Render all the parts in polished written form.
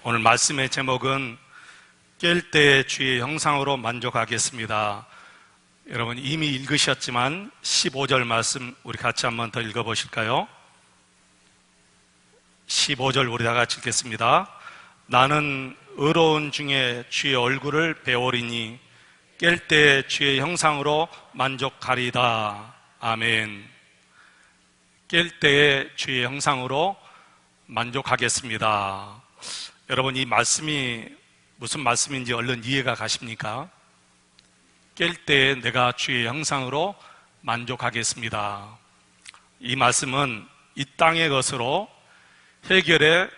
오늘 말씀의 제목은 깰 때의 주의 형상으로 만족하겠습니다. 여러분 이미 읽으셨지만 15절 말씀 우리 같이 한번 더 읽어보실까요? 15절 우리 다 같이 읽겠습니다. 나는 의로운 중에 주의 얼굴을 배우리니 깰 때의 주의 형상으로 만족하리다. 아멘. 깰 때의 주의 형상으로 만족하겠습니다. 여러분 이 말씀이 무슨 말씀인지 얼른 이해가 가십니까? 깰 때 내가 주의 형상으로 만족하겠습니다. 이 말씀은 이 땅의 것으로 해결의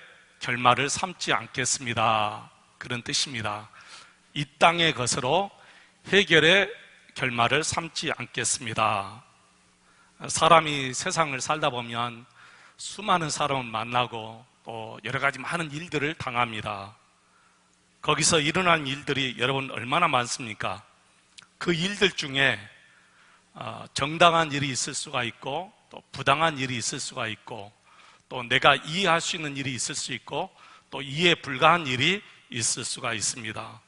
결말을 삼지 않겠습니다. 그런 뜻입니다. 이 땅의 것으로 해결의 결말을 삼지 않겠습니다. 사람이 세상을 살다 보면 수많은 사람을 만나고 또 여러 가지 많은 일들을 당합니다. 거기서 일어난 일들이 여러분 얼마나 많습니까? 그 일들 중에 정당한 일이 있을 수가 있고 또 부당한 일이 있을 수가 있고 또 내가 이해할 수 있는 일이 있을 수 있고 또 이해 불가한 일이 있을 수가 있습니다.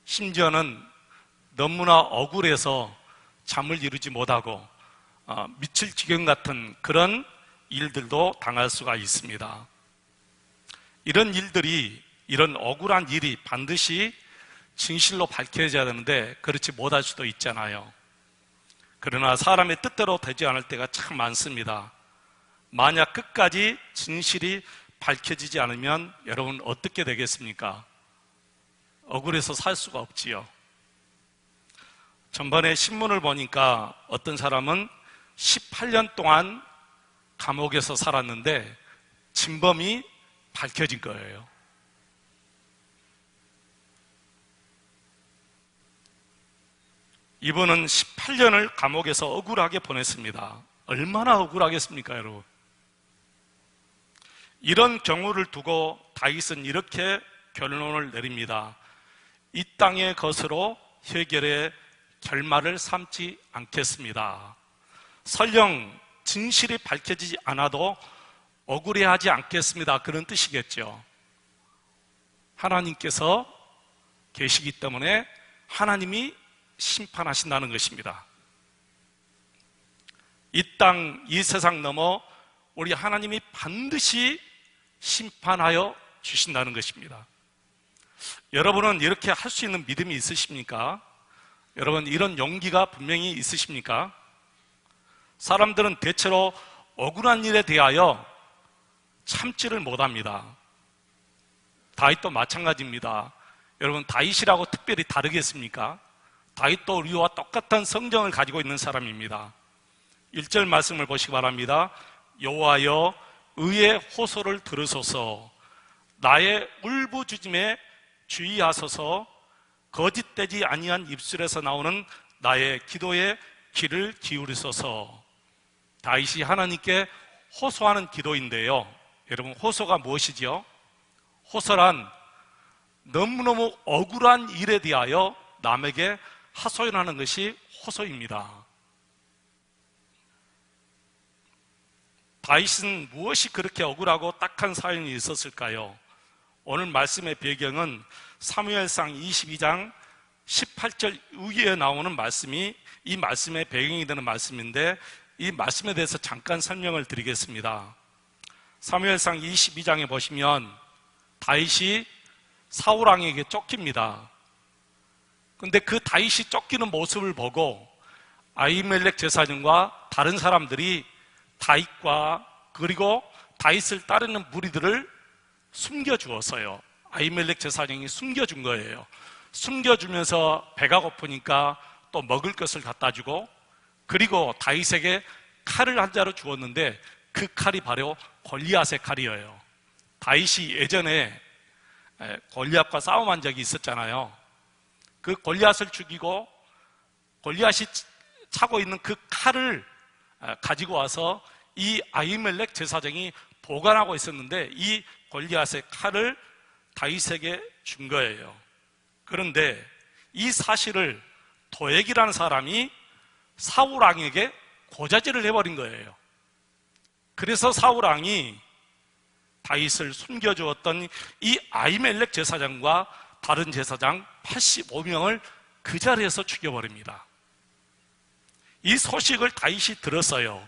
심지어는 너무나 억울해서 잠을 이루지 못하고 미칠 지경 같은 그런 일들도 당할 수가 있습니다. 이런 일들이, 이런 억울한 일이 반드시 진실로 밝혀져야 되는데 그렇지 못할 수도 있잖아요. 그러나 사람의 뜻대로 되지 않을 때가 참 많습니다. 만약 끝까지 진실이 밝혀지지 않으면 여러분 어떻게 되겠습니까? 억울해서 살 수가 없지요. 전번에 신문을 보니까 어떤 사람은 18년 동안 감옥에서 살았는데 진범이 밝혀진 거예요. 이분은 18년을 감옥에서 억울하게 보냈습니다. 얼마나 억울하겠습니까, 여러분? 이런 경우를 두고 다윗은 이렇게 결론을 내립니다. 이 땅의 것으로 해결의 결말을 삼지 않겠습니다. 설령 진실이 밝혀지지 않아도 억울해하지 않겠습니다. 그런 뜻이겠죠. 하나님께서 계시기 때문에 하나님이 심판하신다는 것입니다. 이 땅, 이 세상 넘어 우리 하나님이 반드시 심판하여 주신다는 것입니다. 여러분은 이렇게 할 수 있는 믿음이 있으십니까? 여러분 이런 용기가 분명히 있으십니까? 사람들은 대체로 억울한 일에 대하여 참지를 못합니다. 다윗도 마찬가지입니다. 여러분 다윗이라고 특별히 다르겠습니까? 다윗도 우리와 똑같은 성정을 가지고 있는 사람입니다. 1절 말씀을 보시기 바랍니다. 여호와여 의의 호소를 들으소서, 나의 울부짖음에 주의하소서, 거짓되지 아니한 입술에서 나오는 나의 기도에 귀를 기울이소서. 다윗이 하나님께 호소하는 기도인데요. 여러분 호소가 무엇이지요? 호소란 너무너무 억울한 일에 대하여 남에게 하소연하는 것이 호소입니다. 다윗은 무엇이 그렇게 억울하고 딱한 사연이 있었을까요? 오늘 말씀의 배경은 사무엘상 22장 18절 위에 나오는 말씀이 이 말씀의 배경이 되는 말씀인데 이 말씀에 대해서 잠깐 설명을 드리겠습니다. 사무엘상 22장에 보시면 다윗이 사울왕에게 쫓깁니다. 그런데 그 다윗이 쫓기는 모습을 보고 아히멜렉 제사장과 다른 사람들이 다윗과 그리고 다윗을 따르는 무리들을 숨겨주었어요. 아히멜렉 제사장이 숨겨준 거예요. 숨겨주면서 배가 고프니까 또 먹을 것을 갖다 주고 그리고 다윗에게 칼을 한 자루 주었는데 그 칼이 바로 골리앗의 칼이에요. 다윗이 예전에 골리앗과 싸움한 적이 있었잖아요. 그 골리앗을 죽이고 골리앗이 차고 있는 그 칼을 가지고 와서 이 아히멜렉 제사장이 보관하고 있었는데 이 골리앗의 칼을 다윗에게 준 거예요. 그런데 이 사실을 도액이라는 사람이 사울왕에게 고자질을 해버린 거예요. 그래서 사울왕이 다윗을 숨겨주었던 이 아히멜렉 제사장과 다른 제사장 85명을 그 자리에서 죽여버립니다. 이 소식을 다윗이 들었어요.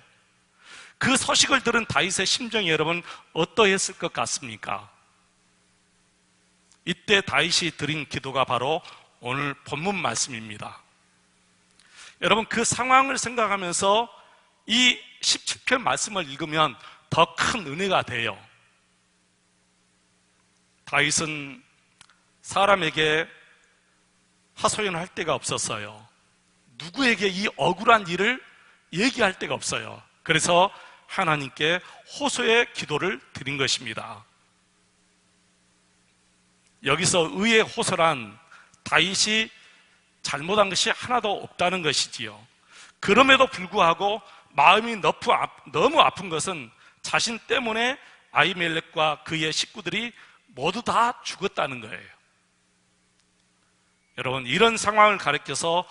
그 소식을 들은 다윗의 심정이 여러분 어떠했을 것 같습니까? 이때 다윗이 드린 기도가 바로 오늘 본문 말씀입니다. 여러분, 그 상황을 생각하면서 이 17편 말씀을 읽으면 더 큰 은혜가 돼요. 다윗은 사람에게 하소연할 데가 없었어요. 누구에게 이 억울한 일을 얘기할 데가 없어요. 그래서 하나님께 호소의 기도를 드린 것입니다. 여기서 의의 호소란 다윗이 잘못한 것이 하나도 없다는 것이지요. 그럼에도 불구하고 마음이 너무 아픈 것은 자신 때문에 아히멜렉과 그의 식구들이 모두 다 죽었다는 거예요. 여러분, 이런 상황을 가리켜서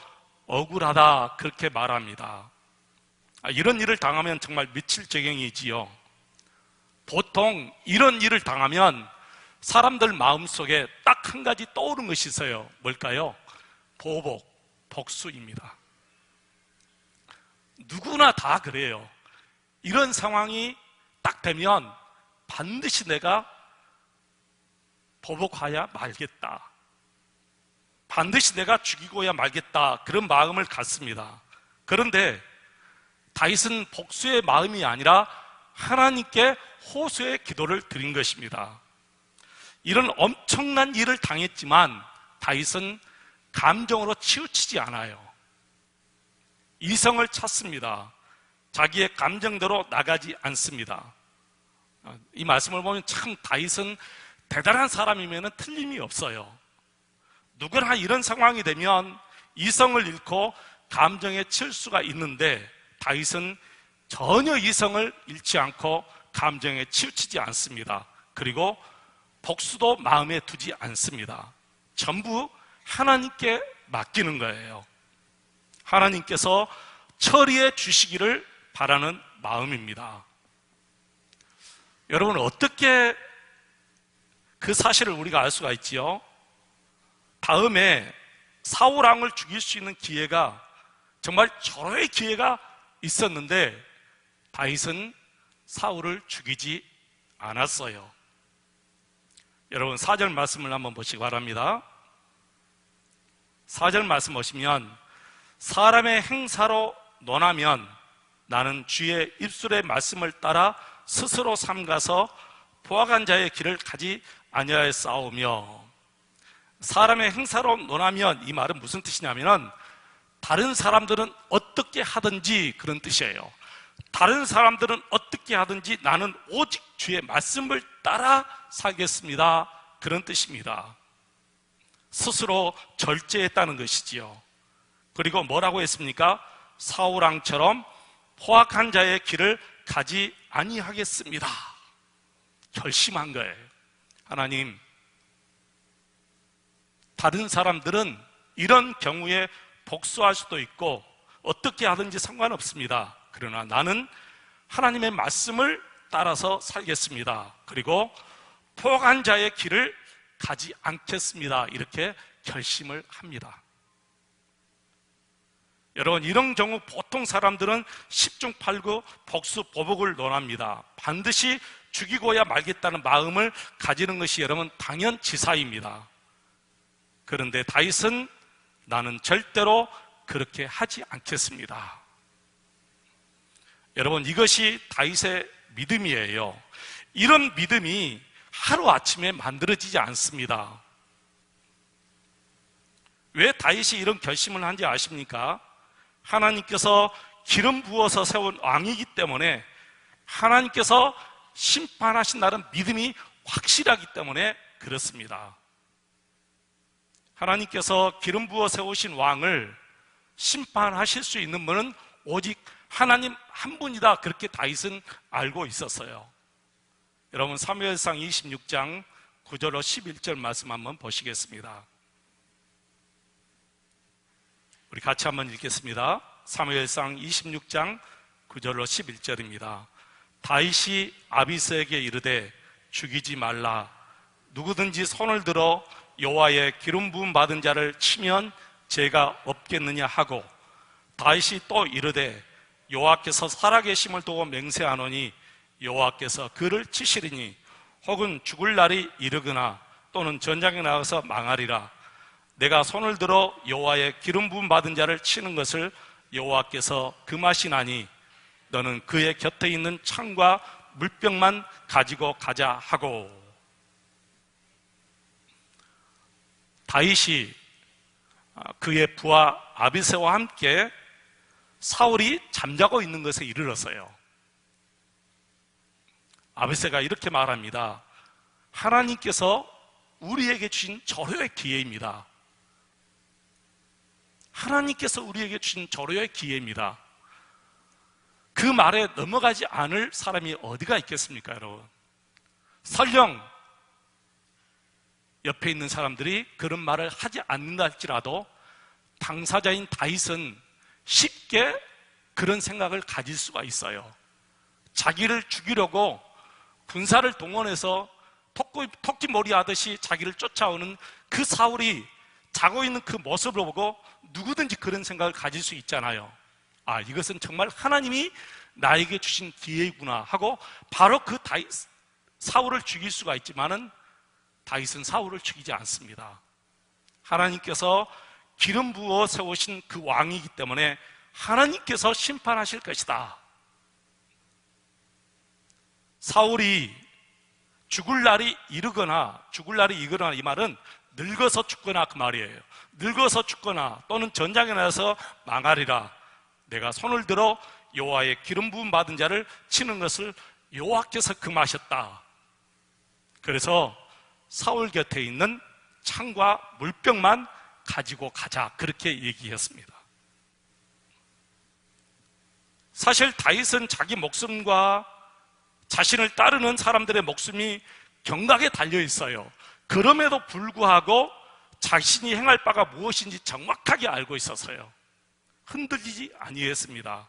억울하다 그렇게 말합니다. 이런 일을 당하면 정말 미칠 지경이지요. 보통 이런 일을 당하면 사람들 마음속에 딱 한 가지 떠오르는 것이 있어요. 뭘까요? 보복, 복수입니다. 누구나 다 그래요. 이런 상황이 딱 되면 반드시 내가 보복하야 말겠다, 반드시 내가 죽이고야 말겠다, 그런 마음을 갖습니다. 그런데 다윗은 복수의 마음이 아니라 하나님께 호소의 기도를 드린 것입니다. 이런 엄청난 일을 당했지만 다윗은 감정으로 치우치지 않아요. 이성을 찾습니다. 자기의 감정대로 나가지 않습니다. 이 말씀을 보면 참 다윗은 대단한 사람이면 틀림이 없어요. 누구나 이런 상황이 되면 이성을 잃고 감정에 칠 수가 있는데 다윗은 전혀 이성을 잃지 않고 감정에 치우치지 않습니다. 그리고 복수도 마음에 두지 않습니다. 전부 하나님께 맡기는 거예요. 하나님께서 처리해 주시기를 바라는 마음입니다. 여러분, 어떻게 그 사실을 우리가 알 수가 있지요? 다음에 사울 왕을 죽일 수 있는 기회가, 정말 절호의 기회가 있었는데 다윗은 사울을 죽이지 않았어요. 여러분, 4절 말씀을 한번 보시기 바랍니다. 4절 말씀 보시면, 사람의 행사로 논하면 나는 주의 입술의 말씀을 따라 스스로 삼가서 포악한 자의 길을 가지 아니하였사오며. 사람의 행사로 논하면, 이 말은 무슨 뜻이냐면 다른 사람들은 어떻게 하든지 그런 뜻이에요. 다른 사람들은 어떻게 하든지 나는 오직 주의 말씀을 따라 살겠습니다, 그런 뜻입니다. 스스로 절제했다는 것이지요. 그리고 뭐라고 했습니까? 사울 왕처럼 포악한 자의 길을 가지 아니하겠습니다, 결심한 거예요. 하나님, 다른 사람들은 이런 경우에 복수할 수도 있고 어떻게 하든지 상관없습니다. 그러나 나는 하나님의 말씀을 따라서 살겠습니다. 그리고 포악한 자의 길을 가지 않겠습니다, 이렇게 결심을 합니다. 여러분, 이런 경우 보통 사람들은 10중 8구 복수 보복을 논합니다. 반드시 죽이고야 말겠다는 마음을 가지는 것이 여러분 당연지사입니다. 그런데 다윗은 나는 절대로 그렇게 하지 않겠습니다. 여러분, 이것이 다윗의 믿음이에요. 이런 믿음이 하루아침에 만들어지지 않습니다. 왜 다윗이 이런 결심을 한지 아십니까? 하나님께서 기름 부어서 세운 왕이기 때문에, 하나님께서 심판하신다는 믿음이 확실하기 때문에 그렇습니다. 하나님께서 기름 부어 세우신 왕을 심판하실 수 있는 분은 오직 하나님 한 분이다, 그렇게 다윗은 알고 있었어요. 여러분, 사무엘상 26장 9절로 11절 말씀 한번 보시겠습니다. 우리 같이 한번 읽겠습니다. 사무엘상 26장 9절로 11절입니다. 다윗이 아비스에게 이르되 죽이지 말라. 누구든지 손을 들어 여호와의 기름 부음 받은 자를 치면 죄가 없겠느냐 하고, 다윗이 또 이르되 여호와께서 살아계심을 두고 맹세하노니 여호와께서 그를 치시리니 혹은 죽을 날이 이르거나 또는 전장에 나가서 망하리라. 내가 손을 들어 여호와의 기름 부음 받은 자를 치는 것을 여호와께서 금하시나니 너는 그의 곁에 있는 창과 물병만 가지고 가자 하고. 다윗이 그의 부하 아비새와 함께 사울이 잠자고 있는 것에 이르렀어요. 아비새가 이렇게 말합니다. 하나님께서 우리에게 주신 절호의 기회입니다. 하나님께서 우리에게 주신 절호의 기회입니다. 그 말에 넘어가지 않을 사람이 어디가 있겠습니까, 여러분? 설령 옆에 있는 사람들이 그런 말을 하지 않는다 할지라도 당사자인 다윗은 쉽게 그런 생각을 가질 수가 있어요. 자기를 죽이려고 군사를 동원해서 토끼몰이 하듯이 자기를 쫓아오는 그 사울이 자고 있는 그 모습을 보고 누구든지 그런 생각을 가질 수 있잖아요. 아, 이것은 정말 하나님이 나에게 주신 기회이구나 하고 바로 그 사울을 죽일 수가 있지만은 다윗은 사울을 죽이지 않습니다. 하나님께서 기름 부어 세우신 그 왕이기 때문에 하나님께서 심판하실 것이다. 사울이 죽을 날이 이르거나 이 말은 늙어서 죽거나 그 말이에요. 늙어서 죽거나 또는 전장에 나가서 망하리라. 내가 손을 들어 여호와의 기름 부음 받은 자를 치는 것을 여호와께서 금하셨다. 그래서 사울 곁에 있는 창과 물병만 가지고 가자, 그렇게 얘기했습니다. 사실 다윗은 자기 목숨과 자신을 따르는 사람들의 목숨이 경각에 달려 있어요. 그럼에도 불구하고 자신이 행할 바가 무엇인지 정확하게 알고 있었어요. 흔들리지 아니했습니다.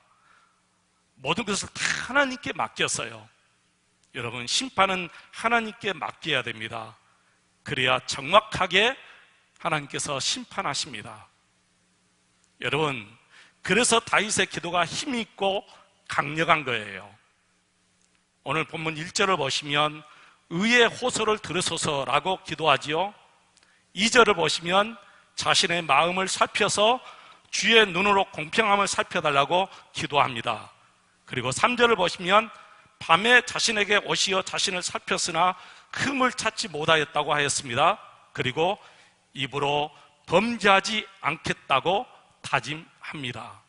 모든 것을 다 하나님께 맡겼어요. 여러분, 심판은 하나님께 맡겨야 됩니다. 그래야 정확하게 하나님께서 심판하십니다. 여러분, 그래서 다윗의 기도가 힘이 있고 강력한 거예요. 오늘 본문 1절을 보시면 의의 호소를 들으소서라고 기도하지요. 2절을 보시면 자신의 마음을 살펴서 주의 눈으로 공평함을 살펴달라고 기도합니다. 그리고 3절을 보시면 밤에 자신에게 오시어 자신을 살폈으나 흠을 찾지 못하였다고 하였습니다. 그리고 입으로 범죄하지 않겠다고 다짐합니다.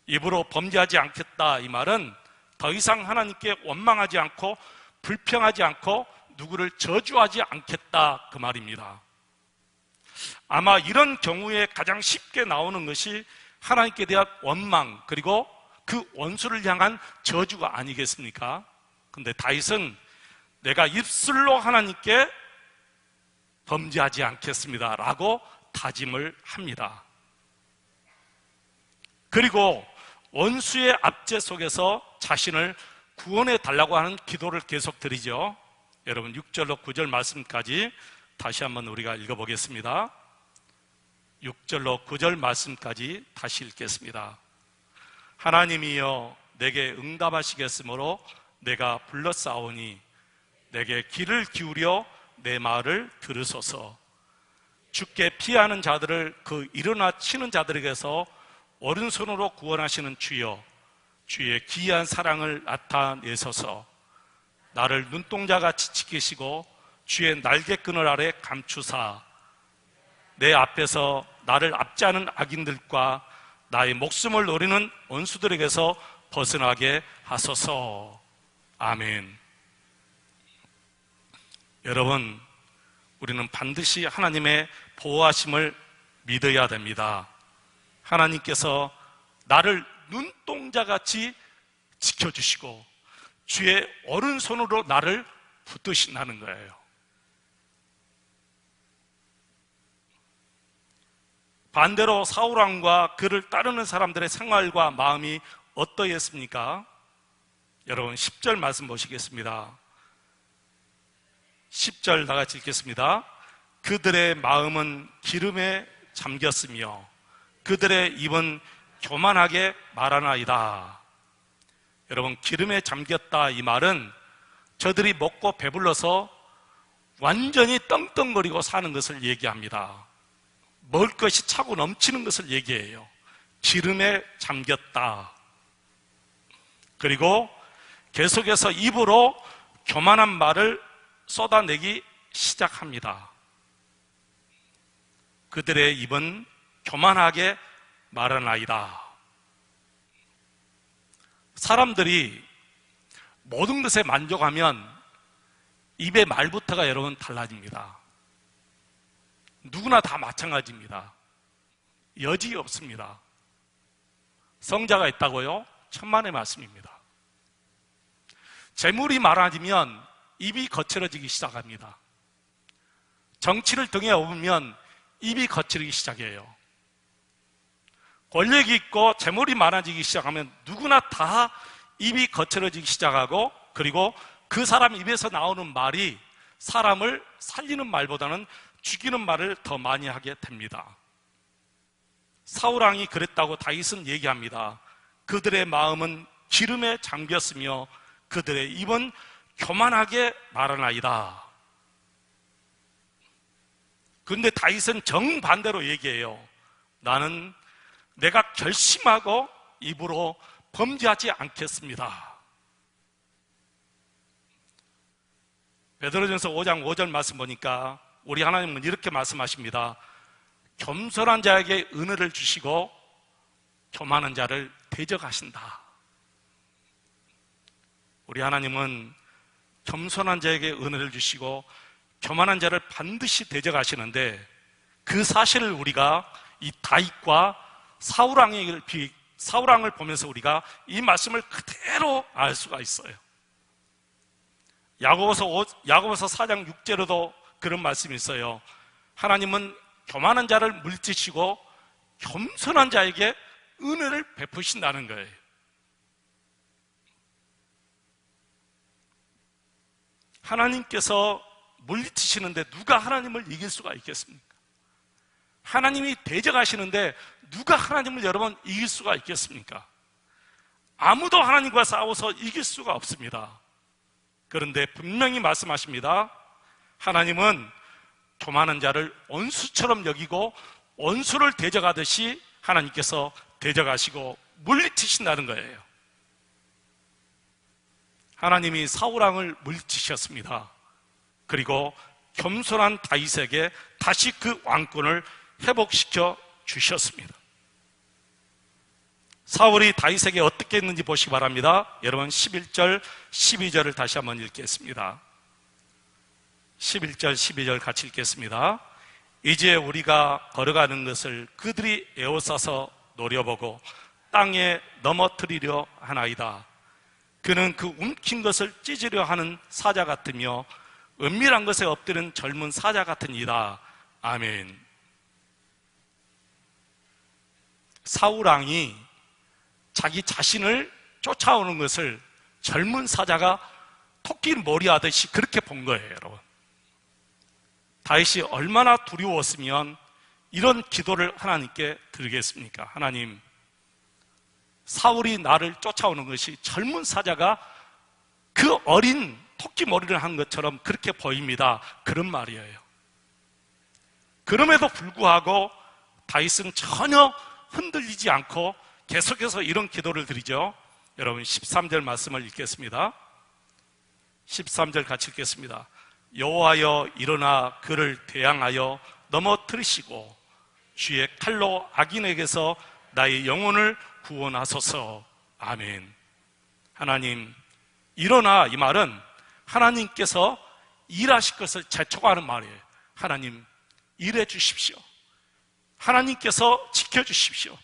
입으로 범죄하지 않겠다, 이 말은 더 이상 하나님께 원망하지 않고 불평하지 않고 누구를 저주하지 않겠다, 그 말입니다. 아마 이런 경우에 가장 쉽게 나오는 것이 하나님께 대한 원망, 그리고 그 원수를 향한 저주가 아니겠습니까? 근데 다윗은 내가 입술로 하나님께 범죄하지 않겠습니다 라고 다짐을 합니다. 그리고 원수의 압제 속에서 자신을 구원해 달라고 하는 기도를 계속 드리죠. 여러분, 6절로 9절 말씀까지 다시 한번 우리가 읽어보겠습니다. 6절로 9절 말씀까지 다시 읽겠습니다. 하나님이여 내게 응답하시겠으므로 내가 불렀사오니 내게 귀를 기울여 내 말을 들으소서. 주께 피하는 자들을 그 일어나 치는 자들에게서 오른손으로 구원하시는 주여, 주의 기이한 사랑을 나타내소서. 나를 눈동자같이 지키시고 주의 날개끈을 아래 감추사 내 앞에서 나를 압제하는 악인들과 나의 목숨을 노리는 원수들에게서 벗어나게 하소서. 아멘. 여러분, 우리는 반드시 하나님의 보호하심을 믿어야 됩니다. 하나님께서 나를 눈동자같이 지켜주시고 주의 오른손으로 나를 붙드신다는 거예요. 반대로 사울왕과 그를 따르는 사람들의 생활과 마음이 어떠했습니까? 여러분, 10절 말씀 보시겠습니다. 10절 다 같이 읽겠습니다. 그들의 마음은 기름에 잠겼으며 그들의 입은 교만하게 말하나이다. 여러분, 기름에 잠겼다 이 말은 저들이 먹고 배불러서 완전히 떵떵거리고 사는 것을 얘기합니다. 먹을 것이 차고 넘치는 것을 얘기해요. 기름에 잠겼다. 그리고 계속해서 입으로 교만한 말을 쏟아내기 시작합니다. 그들의 입은 교만하게 말하나이다. 사람들이 모든 것에 만족하면 입의 말부터가 여러분 달라집니다. 누구나 다 마찬가지입니다. 여지 없습니다. 성자가 있다고요? 천만의 말씀입니다. 재물이 많아지면 입이 거칠어지기 시작합니다. 정치를 등에 업으면 입이 거칠기 시작해요. 권력이 있고 재물이 많아지기 시작하면 누구나 다 입이 거칠어지기 시작하고, 그리고 그 사람 입에서 나오는 말이 사람을 살리는 말보다는 죽이는 말을 더 많이 하게 됩니다. 사울왕이 그랬다고 다윗은 얘기합니다. 그들의 마음은 기름에 잠겼으며 그들의 입은 교만하게 말하나이다. 그런데 다윗은 정반대로 얘기해요. 나는 내가 결심하고 입으로 범죄하지 않겠습니다. 베드로전서 5장 5절 말씀 보니까 우리 하나님은 이렇게 말씀하십니다. 겸손한 자에게 은혜를 주시고 교만한 자를 대적하신다. 우리 하나님은 겸손한 자에게 은혜를 주시고 교만한 자를 반드시 대적하시는데, 그 사실을 우리가 이 다윗과 사울왕을 보면서 우리가 이 말씀을 그대로 알 수가 있어요. 야고보서 4장 6절에도 그런 말씀이 있어요. 하나님은 교만한 자를 물리치시고 겸손한 자에게 은혜를 베푸신다는 거예요. 하나님께서 물리치시는데 누가 하나님을 이길 수가 있겠습니까? 하나님이 대적하시는데 누가 하나님을 여러분 이길 수가 있겠습니까? 아무도 하나님과 싸워서 이길 수가 없습니다. 그런데 분명히 말씀하십니다. 하나님은 교만한 자를 원수처럼 여기고 원수를 대적하듯이 하나님께서 대적하시고 물리치신다는 거예요. 하나님이 사울왕을 물리치셨습니다. 그리고 겸손한 다윗에게 다시 그 왕권을 회복시켜 주셨습니다. 사울이 다윗에게 어떻게 했는지 보시기 바랍니다. 여러분 11절, 12절을 다시 한번 읽겠습니다. 11절, 12절 같이 읽겠습니다. 이제 우리가 걸어가는 것을 그들이 에워싸서 노려보고 땅에 넘어뜨리려 하나이다. 그는 그 움킨 것을 찢으려 하는 사자 같으며 은밀한 것에 엎드는 젊은 사자 같으니이다. 아멘. 사울왕이 자기 자신을 쫓아오는 것을 젊은 사자가 토끼 머리하듯이 그렇게 본 거예요, 여러분. 다윗이 얼마나 두려웠으면 이런 기도를 하나님께 드리겠습니까? 하나님, 사울이 나를 쫓아오는 것이 젊은 사자가 그 어린 토끼 머리를 한 것처럼 그렇게 보입니다. 그런 말이에요. 그럼에도 불구하고 다윗은 전혀 흔들리지 않고 계속해서 이런 기도를 드리죠. 여러분 13절 말씀을 읽겠습니다. 13절 같이 읽겠습니다. 여호와여 일어나 그를 대항하여 넘어뜨리시고 주의 칼로 악인에게서 나의 영혼을 구원하소서. 아멘. 하나님, 일어나 이 말은 하나님께서 일하실 것을 재촉하는 말이에요. 하나님, 일해 주십시오. 하나님께서 지켜주십시오.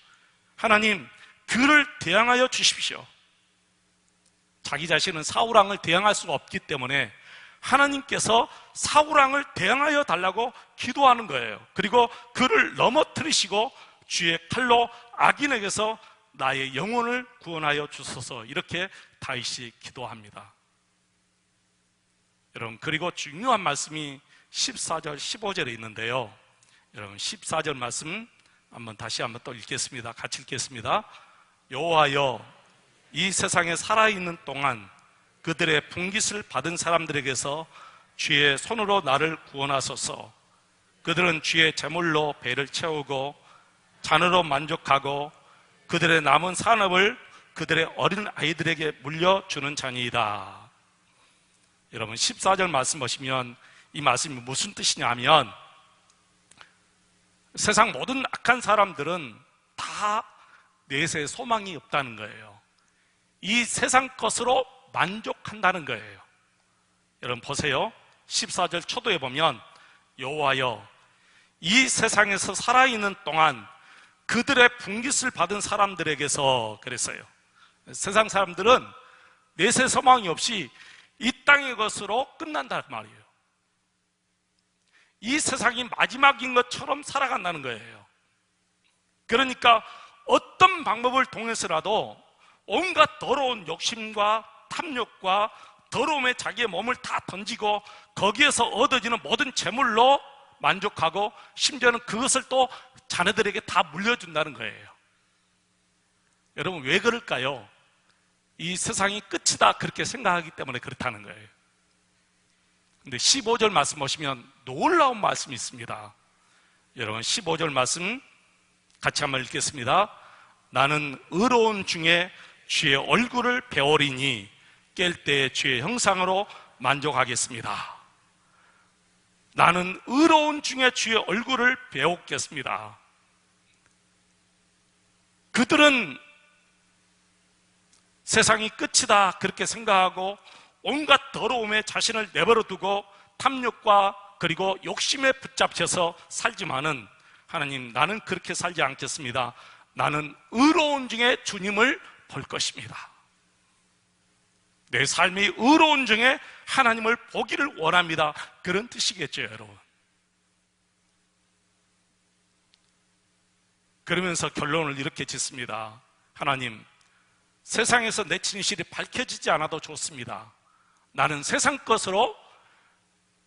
하나님, 그를 대항하여 주십시오. 자기 자신은 사울왕을 대항할 수가 없기 때문에 하나님께서 사울왕을 대항하여 달라고 기도하는 거예요. 그리고 그를 넘어뜨리시고 주의 칼로 악인에게서 나의 영혼을 구원하여 주소서. 이렇게 다윗이 기도합니다. 여러분, 그리고 중요한 말씀이 14절, 15절에 있는데요. 여러분, 14절 말씀 다시 한번 또 읽겠습니다. 같이 읽겠습니다. 여호와여, 이 세상에 살아있는 동안 그들의 분깃을 받은 사람들에게서 주의 손으로 나를 구원하소서. 그들은 주의 제물로 배를 채우고 잔으로 만족하고 그들의 남은 산업을 그들의 어린 아이들에게 물려주는 자니이다. 여러분, 14절 말씀 보시면 이 말씀이 무슨 뜻이냐면, 세상 모든 악한 사람들은 다 내세에 소망이 없다는 거예요. 이 세상 것으로 만족한다는 거예요. 여러분 보세요. 14절 초도에 보면 여호와여, 이 세상에서 살아있는 동안 그들의 분깃을 받은 사람들에게서, 그랬어요. 세상 사람들은 내세 소망이 없이 이 땅의 것으로 끝난단 말이에요. 이 세상이 마지막인 것처럼 살아간다는 거예요. 그러니까 어떤 방법을 통해서라도 온갖 더러운 욕심과 탐욕과 더러움에 자기의 몸을 다 던지고 거기에서 얻어지는 모든 재물로 만족하고 심지어는 그것을 또 자녀들에게 다 물려준다는 거예요. 여러분, 왜 그럴까요? 이 세상이 끝이다 그렇게 생각하기 때문에 그렇다는 거예요. 근데 15절 말씀 보시면 놀라운 말씀이 있습니다. 여러분, 15절 말씀 같이 한번 읽겠습니다. 나는 의로운 중에 주의 얼굴을 배우리니 깰 때 주의 형상으로 만족하겠습니다. 나는 의로운 중에 주의 얼굴을 배우겠습니다. 그들은 세상이 끝이다 그렇게 생각하고 온갖 더러움에 자신을 내버려 두고 탐욕과 그리고 욕심에 붙잡혀서 살지만은, 하나님, 나는 그렇게 살지 않겠습니다. 나는 의로운 중에 주님을 볼 것입니다. 내 삶이 의로운 중에 하나님을 보기를 원합니다. 그런 뜻이겠죠, 여러분. 그러면서 결론을 이렇게 짓습니다. 하나님, 세상에서 내 진실이 밝혀지지 않아도 좋습니다. 나는 세상 것으로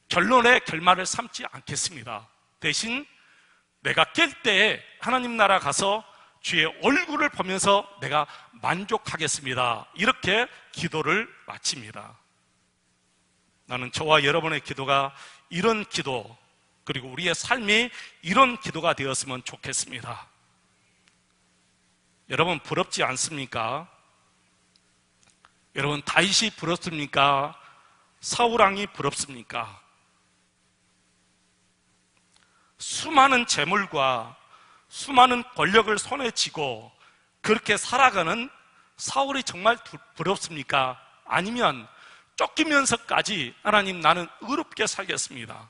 결론의 결말을 삼지 않겠습니다. 대신 내가 깰 때에 하나님 나라 가서 주의 얼굴을 보면서 내가 만족하겠습니다. 이렇게 기도를 마칩니다. 나는 저와 여러분의 기도가 이런 기도, 그리고 우리의 삶이 이런 기도가 되었으면 좋겠습니다. 여러분, 부럽지 않습니까? 여러분, 다윗이 부럽습니까? 사울왕이 부럽습니까? 수많은 재물과 수많은 권력을 손에 쥐고 그렇게 살아가는 사울이 정말 부럽습니까? 아니면 쫓기면서까지 하나님, 나는 의롭게 살겠습니다.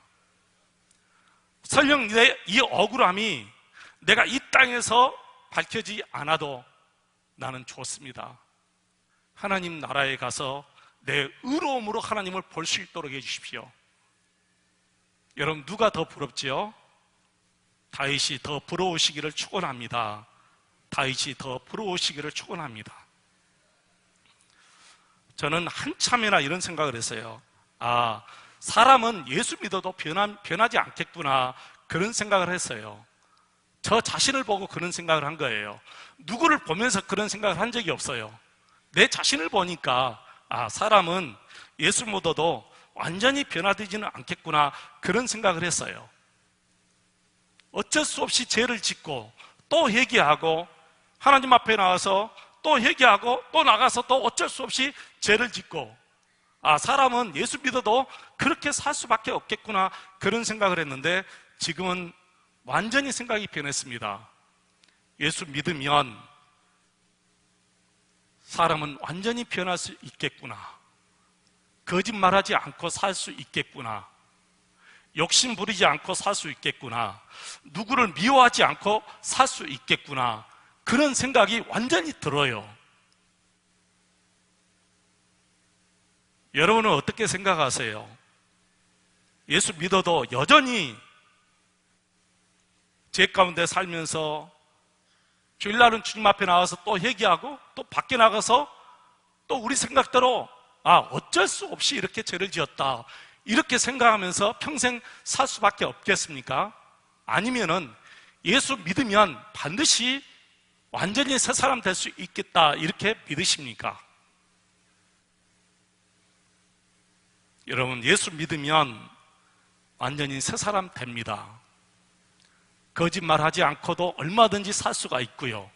설령 이 억울함이 내가 이 땅에서 밝혀지지 않아도 나는 좋습니다. 하나님 나라에 가서 내 의로움으로 하나님을 볼 수 있도록 해주십시오. 여러분, 누가 더 부럽지요? 다윗이 더 부러우시기를 축원합니다. 다윗이 더 부러우시기를 축원합니다. 저는 한참이나 이런 생각을 했어요. 아, 사람은 예수 믿어도 변하지 않겠구나, 그런 생각을 했어요. 저 자신을 보고 그런 생각을 한 거예요. 누구를 보면서 그런 생각을 한 적이 없어요. 내 자신을 보니까, 아, 사람은 예수 믿어도 완전히 변화되지는 않겠구나, 그런 생각을 했어요. 어쩔 수 없이 죄를 짓고 또 회개하고 하나님 앞에 나와서 또 회개하고 또 나가서 또 어쩔 수 없이 죄를 짓고, 아, 사람은 예수 믿어도 그렇게 살 수밖에 없겠구나, 그런 생각을 했는데 지금은 완전히 생각이 변했습니다. 예수 믿으면 사람은 완전히 변할 수 있겠구나, 거짓말하지 않고 살 수 있겠구나, 욕심 부리지 않고 살 수 있겠구나, 누구를 미워하지 않고 살 수 있겠구나, 그런 생각이 완전히 들어요. 여러분은 어떻게 생각하세요? 예수 믿어도 여전히 죄 가운데 살면서 주일날은 주님 앞에 나와서 또 회개하고 또 밖에 나가서 또 우리 생각대로, 아, 어쩔 수 없이 이렇게 죄를 지었다, 이렇게 생각하면서 평생 살 수밖에 없겠습니까? 아니면은 예수 믿으면 반드시 완전히 새 사람 될 수 있겠다 이렇게 믿으십니까? 여러분, 예수 믿으면 완전히 새 사람 됩니다. 거짓말하지 않고도 얼마든지 살 수가 있고요,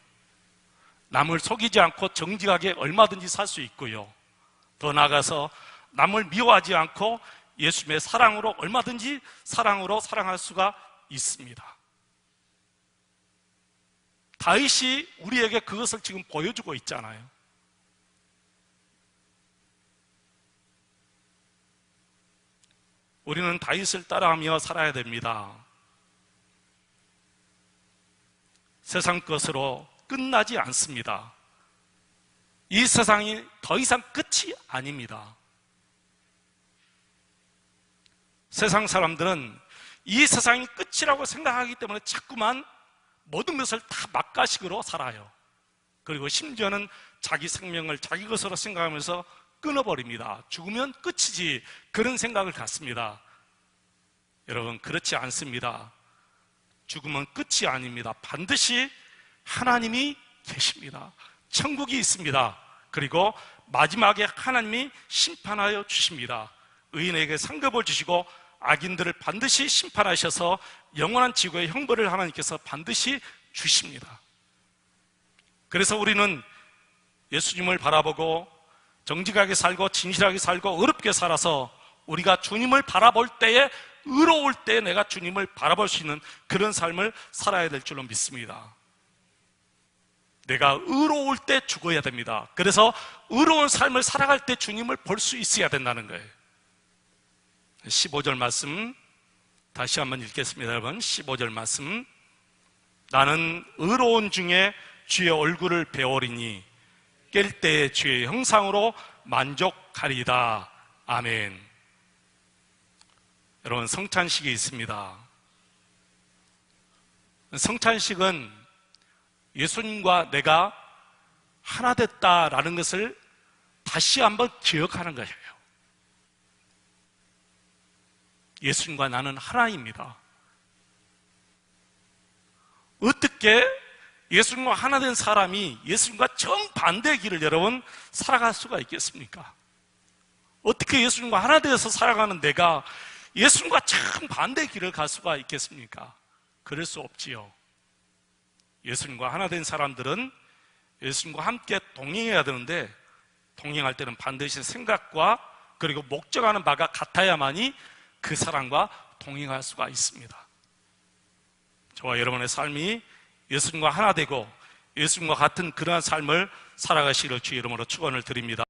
남을 속이지 않고 정직하게 얼마든지 살 수 있고요, 더 나아가서 남을 미워하지 않고 예수님의 사랑으로 얼마든지 사랑으로 사랑할 수가 있습니다. 다윗이 우리에게 그것을 지금 보여주고 있잖아요. 우리는 다윗을 따라하며 살아야 됩니다. 세상 것으로 끝나지 않습니다. 이 세상이 더 이상 끝이 아닙니다. 세상 사람들은 이 세상이 끝이라고 생각하기 때문에 자꾸만 모든 것을 다 막가식으로 살아요. 그리고 심지어는 자기 생명을 자기 것으로 생각하면서 끊어버립니다. 죽으면 끝이지, 그런 생각을 갖습니다. 여러분, 그렇지 않습니다. 죽으면 끝이 아닙니다. 반드시 하나님이 계십니다. 천국이 있습니다. 그리고 마지막에 하나님이 심판하여 주십니다. 의인에게 상급을 주시고 악인들을 반드시 심판하셔서 영원한 지구의 형벌을 하나님께서 반드시 주십니다. 그래서 우리는 예수님을 바라보고 정직하게 살고 진실하게 살고 의롭게 살아서 우리가 주님을 바라볼 때에, 의로울 때 내가 주님을 바라볼 수 있는 그런 삶을 살아야 될 줄로 믿습니다. 내가 의로울 때 죽어야 됩니다. 그래서 의로운 삶을 살아갈 때 주님을 볼 수 있어야 된다는 거예요. 15절 말씀 다시 한번 읽겠습니다. 여러분, 15절 말씀. 나는 의로운 중에 주의 얼굴을 배우리니 깰 때에 주의 형상으로 만족하리이다. 아멘. 여러분, 성찬식이 있습니다. 성찬식은 예수님과 내가 하나 됐다라는 것을 다시 한번 기억하는 거예요. 예수님과 나는 하나입니다. 어떻게 예수님과 하나 된 사람이 예수님과 정반대의 길을 여러분 살아갈 수가 있겠습니까? 어떻게 예수님과 하나 되어서 살아가는 내가 예수님과 정반대의 길을 갈 수가 있겠습니까? 그럴 수 없지요. 예수님과 하나 된 사람들은 예수님과 함께 동행해야 되는데, 동행할 때는 반드시 생각과 그리고 목적하는 바가 같아야만이 그 사람과 동행할 수가 있습니다. 저와 여러분의 삶이 예수님과 하나 되고 예수님과 같은 그러한 삶을 살아가시기를 주의 이름으로 축원을 드립니다.